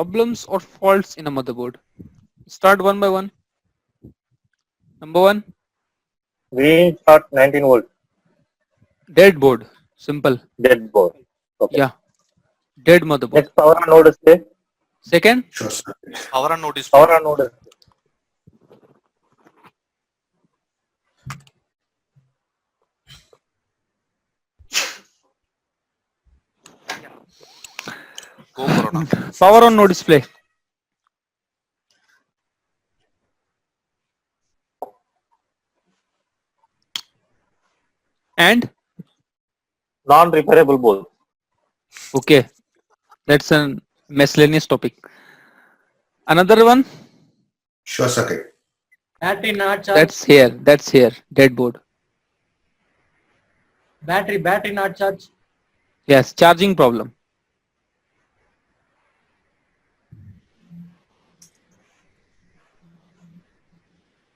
problems or faults in a motherboard. Start one by one. Number one, Green short 19 volts. dead board. Simple. Dead board. Okay. Yeah, dead motherboard. Next, power on node display. Second, Short circuit. Power and no display. Power on node display. Go Corona. power on no display. And Non-repairable board. okay, that's a miscellaneous topic. Another one, Short circuit. Battery not charged. that's here, dead board. Battery not charged. Yes, charging problem.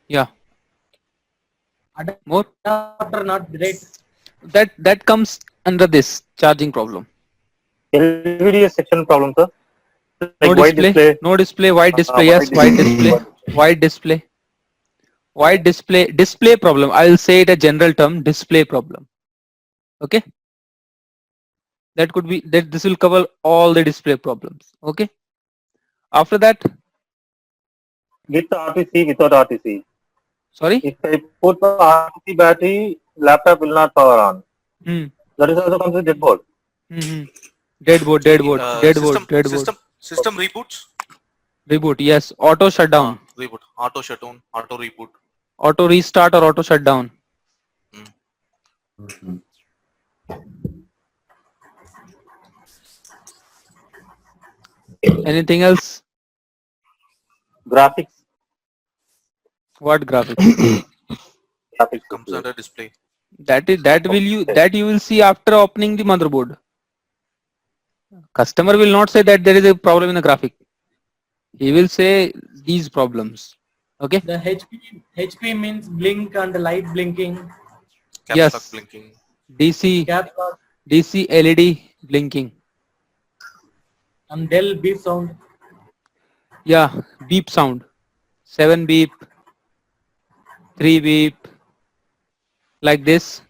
Yeah, more. Adapter not great. That comes under this charging problem. LVDS section problem, sir. Like No white display, display. no display, white display. Yes, white display, white display, white display, display problem. I will say it a general term, display problem. Okay, that could be that. This will cover all the display problems. Okay. After that, With RTC, without RTC. sorry. If I put the RTC battery, laptop will not power on. Hmm. That is also comes with dead board. Mm-hmm. Dead board, dead board, dead board, dead board. System reboots. Reboot. Yes. Auto shutdown. Reboot. Auto shutdown. Auto reboot. Auto restart or auto shutdown. Mhm. Anything else? Graphics. What graphics? Graphics Comes under display. That you will see after opening the motherboard. Customer will not say that there is a problem in the graphic. He will say these problems. Okay. The HP means blink and light blinking. Caps Yes. lock blinking. DC Cap lock DC LED blinking. and Dell beep sound. Yeah, beep sound. 7 beep, 3 beep, like this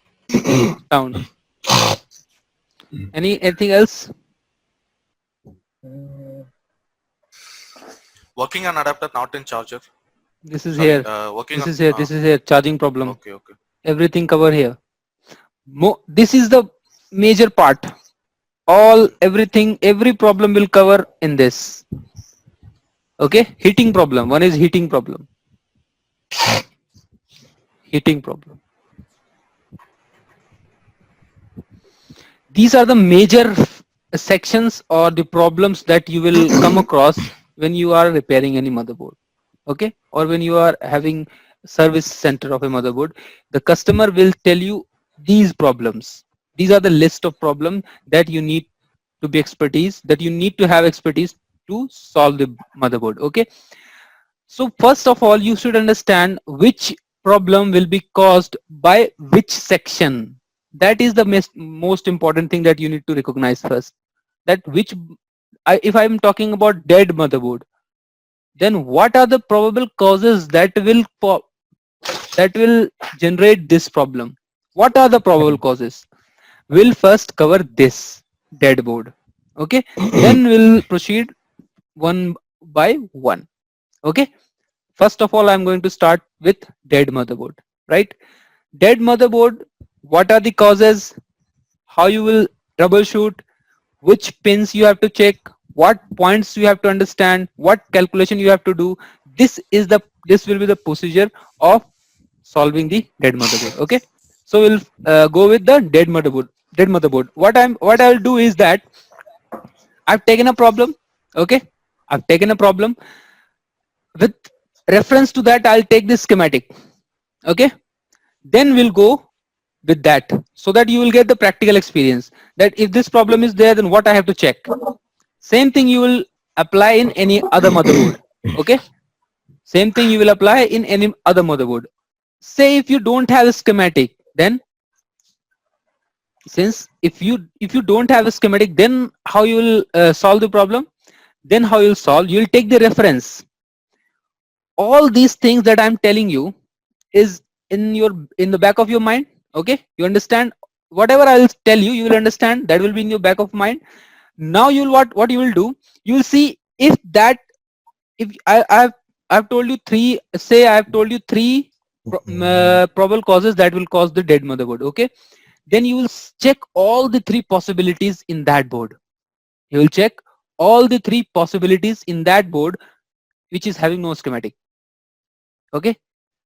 sound. Anything else? Working on adapter not in charger. This is Sorry, here. working This on, is here. This is here. Charging problem. Okay, okay. Everything cover here. This is the major part. Everything, every problem will cover in this. Okay, heating problem. One is heating problem. Heating problem. These are the major sections or the problems that you will come across when you are repairing any motherboard. Okay, or when you are having service center of a motherboard, the customer will tell you these problems. These are the list of problems that you need to be expertise, that you need to have expertise to solve the motherboard. Okay, so first of all, you should understand which problem will be caused by which section. That is the most important thing that you need to recognize first. That if I'm talking about dead motherboard, then what are the probable causes that will generate this problem? What are the probable causes? We'll first cover this dead board. Okay, then we'll proceed one by one. Okay, first of all, I'm going to start with dead motherboard. Right, dead motherboard. What are the causes? How you will troubleshoot? Which pins you have to check? What points you have to understand? What calculation you have to do? This will be the procedure of solving the dead motherboard. Okay, so we'll go with the dead motherboard. Dead motherboard. What I'll do is that I've taken a problem. Okay, I've taken a problem. With reference to that, I'll take this schematic. Okay, then we'll go with that, so that you will get the practical experience that if this problem is there, then what I have to check. Same thing you will apply in any other motherboard. Okay, same thing you will apply in any other motherboard. Say if you don't have a schematic, then if you don't have a schematic, then how you will solve the problem? Then how you'll solve? You'll take the reference. All these things that I'm telling you is in the back of your mind. Okay, you understand? Whatever I'll tell you, you will understand. That will be in your back of mind. Now you'll what you will do? You'll see if that, if I've told you three. Say I've told you three probable causes that will cause the dead motherboard. Okay, then you will check all the three possibilities in that board. You will check all the three possibilities in that board which is having no schematic. Okay,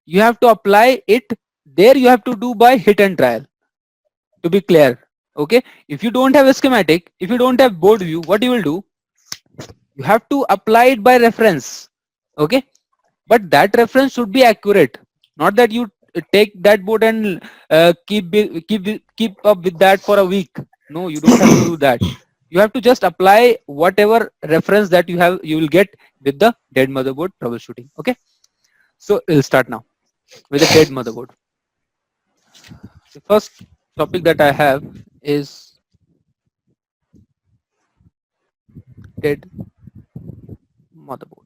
you have to apply it there. You have to do by hit and trial, to be clear. Okay, if you don't have a schematic, if you don't have board view, what you will do? You have to apply it by reference. Okay, but that reference should be accurate, not that you take that board and keep up with that for a week. No, you don't have to do that. You have to just apply whatever reference that you have, you will get with the dead motherboard troubleshooting. Okay, so we'll start now with the dead motherboard. The first topic that I have is dead motherboard.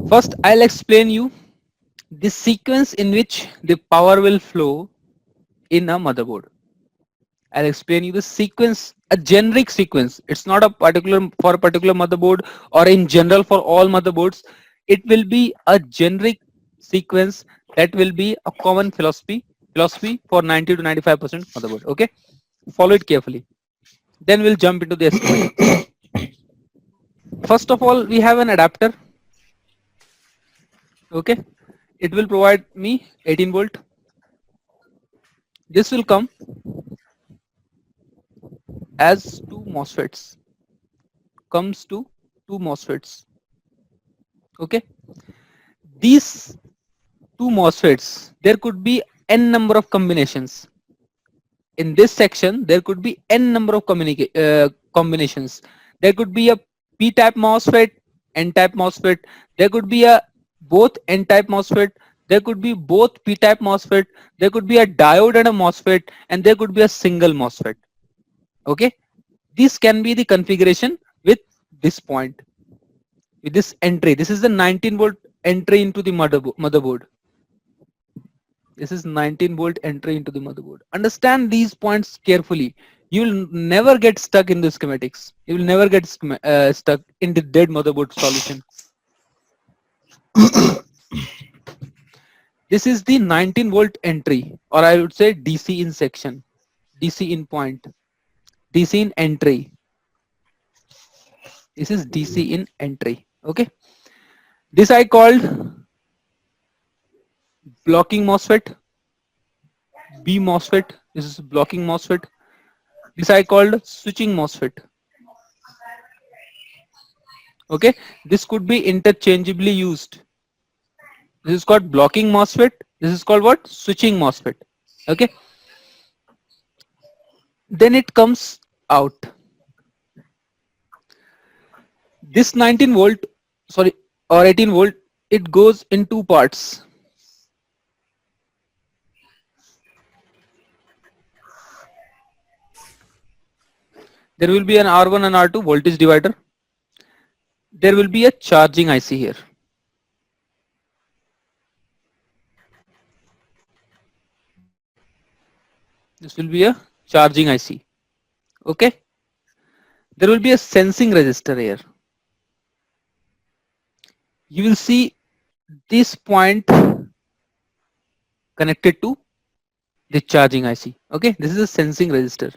First, I'll explain you the sequence in which the power will flow in a motherboard. I'll explain you the sequence, a generic sequence. It's not a particular for a particular motherboard or in general for all motherboards. It will be a generic sequence that will be a common philosophy for 90 to 95% motherboard. Okay, follow it carefully. Then we'll jump into the schematic. First of all, we have an adapter. Okay, it will provide me 18 volt. This will come as two MOSFETs. Comes to two MOSFETs. Okay, these two MOSFETs, there could be n number of combinations. In this section, there could be n number of combinations. There could be a p-type MOSFET, n-type MOSFET. There could be a both n-type MOSFET. There could be both p-type MOSFET. There could be a diode and a MOSFET, and there could be a single MOSFET. Okay, this can be the configuration with this point, with this entry. This is the 19 volt entry into the motherboard. This is 19 volt entry into the motherboard. Understand these points carefully. You will never get stuck in the schematics. You will never get stuck in the dead motherboard solution. This is the 19 volt entry, or I would say Dcin section, Dcin point, Dcin entry. This is Dcin entry. Okay, this I called blocking MOSFET, B MOSFET. This is blocking MOSFET. This I called switching MOSFET. Okay, this could be interchangeably used. This is called blocking MOSFET. This is called what? Switching MOSFET. Okay, then it comes out. This 19 volt, sorry, or 18 volt, it goes in two parts. There will be an R1 and R2 voltage divider. There will be a charging IC here. This will be a charging IC. Okay. There will be a sensing resistor here. You will see this point connected to the charging IC. Okay, this is a sensing resistor.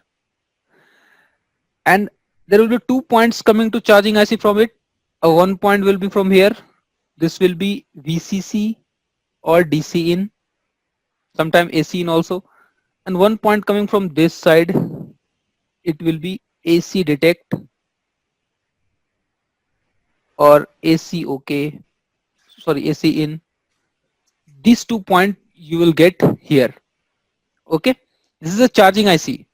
And there will be 2 points coming to charging IC from it. One point will be from here. This will be VCC or DC in, sometime AC in also. And one point coming from this side, it will be AC detect or AC OK, sorry, AC in. These 2 points you will get here. Okay, this is a charging IC.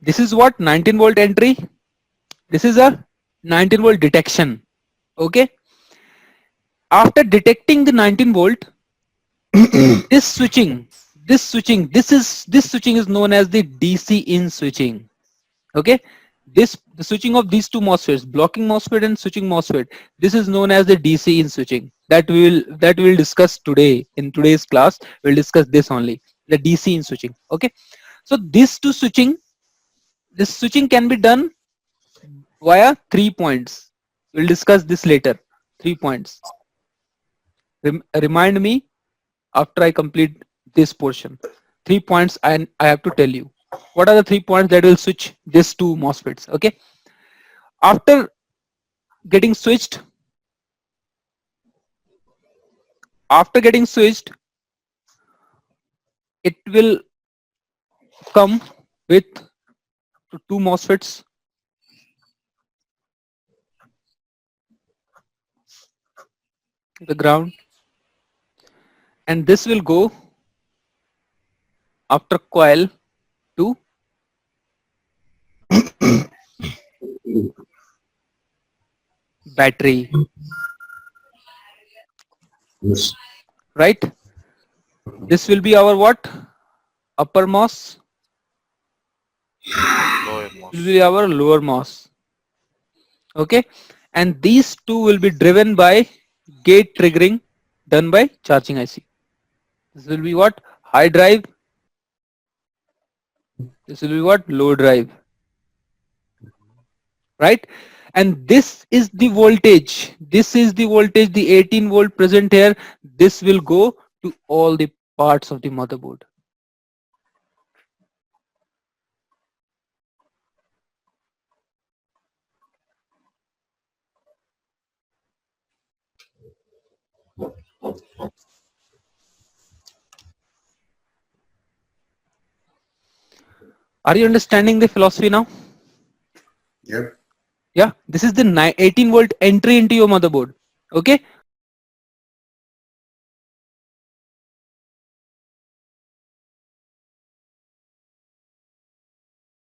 This is what? 19 volt entry. This is a 19 volt detection. Okay, after detecting the 19 volt, this switching, this switching is known as the Dcin switching. Okay, the switching of these two MOSFETs, blocking MOSFET and switching MOSFET, this is known as the Dcin switching. That we will discuss today in today's class. We'll discuss this only, the Dcin switching. Okay, so this switching can be done via 3 points. We'll discuss this later. 3 points. Remind me after I complete this portion. 3 points and I have to tell you. What are the 3 points that will switch these two MOSFETs? Okay. After getting switched, it will come with two MOSFETs. The ground, and this will go after coil to battery, Yes. right? This will be our what? Upper MOS. Lower Will MOS. be our lower MOS. Okay, and these two will be driven by gate triggering done by charging IC. This will be what? High drive. This will be what? Low drive. Right? And this is the voltage. This is the voltage, the 18 volt present here. This will go to all the parts of the motherboard. Are you understanding the philosophy now? Yep. Yeah, this is the 18 volt entry into your motherboard. Okay,